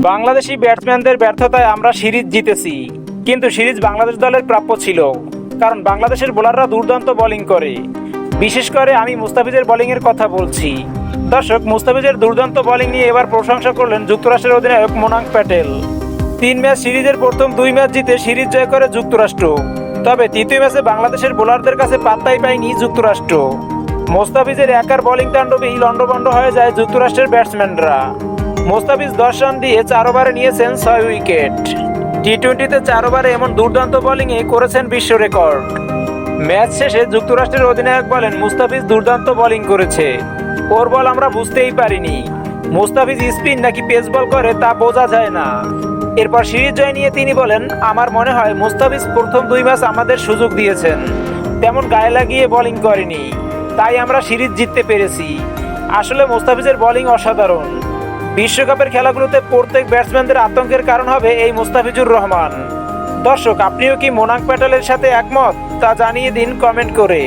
বাংলাদেশি ব্যাটসম্যানদের ব্যর্থতায় আমরা সিরিজ জিতেছি, কিন্তু সিরিজ বাংলাদেশ দলের প্রাপ্য ছিল, কারণ বাংলাদেশের বোলাররা দুর্দান্ত বোলিং করে। বিশেষ করে আমি মুস্তাফিজের বোলিংয়ের কথা বলছি। দর্শক, মুস্তাফিজের দুর্দান্ত বোলিং নিয়ে এবার প্রশংসা করলেন যুক্তরাষ্ট্রের অধিনায়ক মোনাঙ্ক প্যাটেল। 3 ম্যাচ সিরিজের প্রথম 2 ম্যাচ জিতে সিরিজ জয় করে যুক্তরাষ্ট্র, তবে তৃতীয় ম্যাচে বাংলাদেশের বোলারদের কাছে পাত্তাই পায়নি যুক্তরাষ্ট্র। মোস্তাফিজের একার বোলিং তাণ্ডবেই লন্ডভন্ড হয়ে যায় যুক্তরাষ্ট্রের ব্যাটসম্যানরা। মোস্তাফিজ 10 রান দিয়ে 4 ওভারে নিয়েছেন 6 উইকেট। টি-20তে 4 ওভারে এমন দুর্দান্ত বোলিংয়ে করেছেন বিশ্ব রেকর্ড। ম্যাচ শেষে যুক্তরাষ্ট্রের অধিনায়ক বলেন, মুস্তাফিজ দুর্দান্ত বোলিং করেছে, ওর বল আমরা বুঝতেই পারিনি। মুস্তাফিজ স্পিন নাকি পেস বল করে তা বোঝা যায় না। এরপর সিরিজ জয় নিয়ে তিনি বলেন, আমার মনে হয় মুস্তাফিজ প্রথম 2 ম্যাচ আমাদের সুযোগ দিয়েছেন, তেমন গায়ে লাগিয়ে বোলিং করেনি, তাই আমরা সিরিজ জিততে পেরেছি। আসলে মুস্তাফিজের বোলিং অসাধারণ। বিশ্বকাপের খেলাগুলোতে প্রত্যেক ব্যাটসম্যানদের আতঙ্কের কারণ হবে এই মুস্তাফিজুর রহমান। দর্শক, আপনিও কি মোনাঙ্ক প্যাটেলের সাথে একমত? তা জানিয়ে দিন কমেন্ট করে।